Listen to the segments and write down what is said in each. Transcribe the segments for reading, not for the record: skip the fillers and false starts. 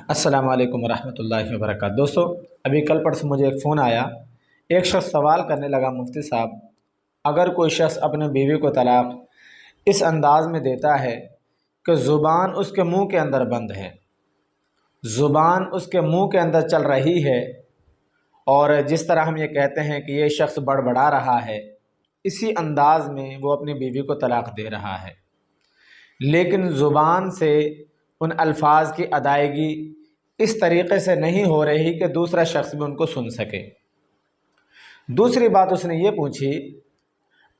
السلام علیکم ورحمۃ اللہ وبرکاتہ۔ دوستو، ابھی کل پرسوں مجھے ایک فون آیا۔ ایک شخص سوال کرنے لگا، مفتی صاحب، اگر کوئی شخص اپنے بیوی کو طلاق اس انداز میں دیتا ہے کہ زبان اس کے منہ کے اندر بند ہے، زبان اس کے منہ کے اندر چل رہی ہے، اور جس طرح ہم یہ کہتے ہیں کہ یہ شخص بڑبڑا رہا ہے، اسی انداز میں وہ اپنی بیوی کو طلاق دے رہا ہے، لیکن زبان سے ان الفاظ کی ادائیگی اس طریقے سے نہیں ہو رہی کہ دوسرا شخص بھی ان کو سن سکے۔ دوسری بات اس نے یہ پوچھی،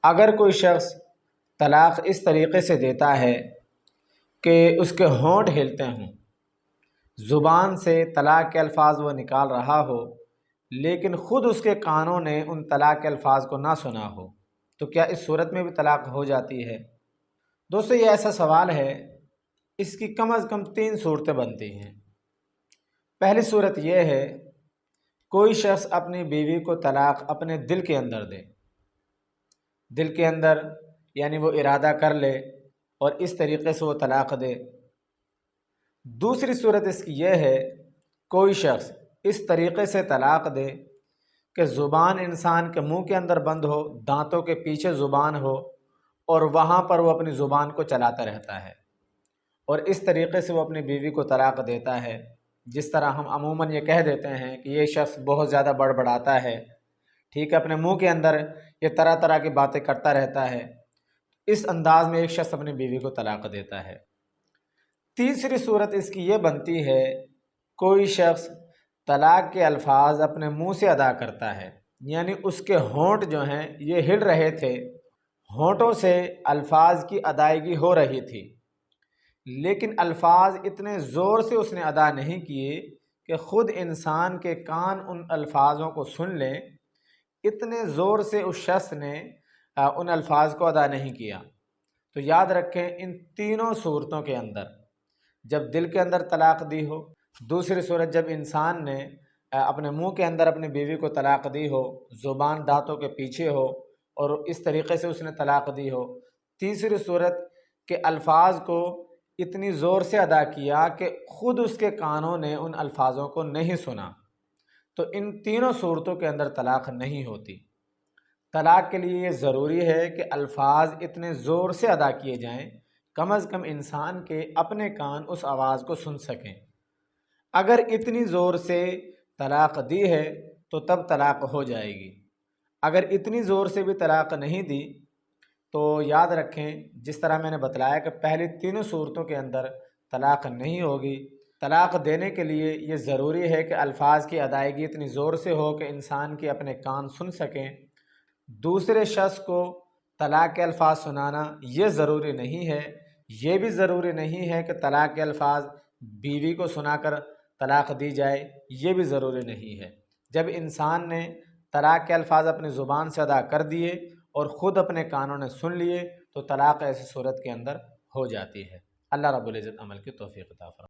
اگر کوئی شخص طلاق اس طریقے سے دیتا ہے کہ اس کے ہونٹ ہلتے ہوں، زبان سے طلاق کے الفاظ وہ نکال رہا ہو، لیکن خود اس کے کانوں نے ان طلاق کے الفاظ کو نہ سنا ہو، تو کیا اس صورت میں بھی طلاق ہو جاتی ہے؟ دوستو، یہ ایسا سوال ہے، اس کی کم از کم 3 صورتیں بنتی ہیں۔ پہلی صورت یہ ہے، کوئی شخص اپنی بیوی کو طلاق اپنے دل کے اندر دے، دل کے اندر یعنی وہ ارادہ کر لے اور اس طریقے سے وہ طلاق دے۔ دوسری صورت اس کی یہ ہے، کوئی شخص اس طریقے سے طلاق دے کہ زبان انسان کے منہ کے اندر بند ہو، دانتوں کے پیچھے زبان ہو، اور وہاں پر وہ اپنی زبان کو چلاتا رہتا ہے، اور اس طریقے سے وہ اپنی بیوی کو طلاق دیتا ہے۔ جس طرح ہم عموماً یہ کہہ دیتے ہیں کہ یہ شخص بہت زیادہ بڑبڑاتا ہے، ٹھیک ہے، اپنے منہ کے اندر یہ طرح طرح کی باتیں کرتا رہتا ہے، اس انداز میں ایک شخص اپنی بیوی کو طلاق دیتا ہے۔ تیسری صورت اس کی یہ بنتی ہے، کوئی شخص طلاق کے الفاظ اپنے منہ سے ادا کرتا ہے، یعنی اس کے ہونٹ جو ہیں یہ ہل رہے تھے، ہونٹوں سے الفاظ کی ادائیگی ہو رہی تھی، لیکن الفاظ اتنے زور سے اس نے ادا نہیں کیے کہ خود انسان کے کان ان الفاظوں کو سن لیں، اتنے زور سے اس شخص نے ان الفاظ کو ادا نہیں کیا۔ تو یاد رکھیں، ان تینوں صورتوں کے اندر، جب دل کے اندر طلاق دی ہو، دوسری صورت جب انسان نے اپنے منہ کے اندر اپنی بیوی کو طلاق دی ہو، زبان دانتوں کے پیچھے ہو اور اس طریقے سے اس نے طلاق دی ہو، تیسری صورت کہ الفاظ کو اتنی زور سے ادا کیا کہ خود اس کے کانوں نے ان الفاظوں کو نہیں سنا، تو ان تینوں صورتوں کے اندر طلاق نہیں ہوتی۔ طلاق کے لیے یہ ضروری ہے کہ الفاظ اتنے زور سے ادا کیے جائیں، کم از کم انسان کے اپنے کان اس آواز کو سن سکیں۔ اگر اتنی زور سے طلاق دی ہے تو تب طلاق ہو جائے گی، اگر اتنی زور سے بھی طلاق نہیں دی تو یاد رکھیں، جس طرح میں نے بتلایا کہ پہلی تینوں صورتوں کے اندر طلاق نہیں ہوگی۔ طلاق دینے کے لیے یہ ضروری ہے کہ الفاظ کی ادائیگی اتنی زور سے ہو کہ انسان کے اپنے کان سن سکیں۔ دوسرے شخص کو طلاق کے الفاظ سنانا یہ ضروری نہیں ہے، یہ بھی ضروری نہیں ہے کہ طلاق کے الفاظ بیوی کو سنا کر طلاق دی جائے، یہ بھی ضروری نہیں ہے۔ جب انسان نے طلاق کے الفاظ اپنی زبان سے ادا کر دیے اور خود اپنے کانوں نے سن لیے تو طلاق ایسی صورت کے اندر ہو جاتی ہے۔ اللہ رب العزت عمل کی توفیق عطا فرمائے۔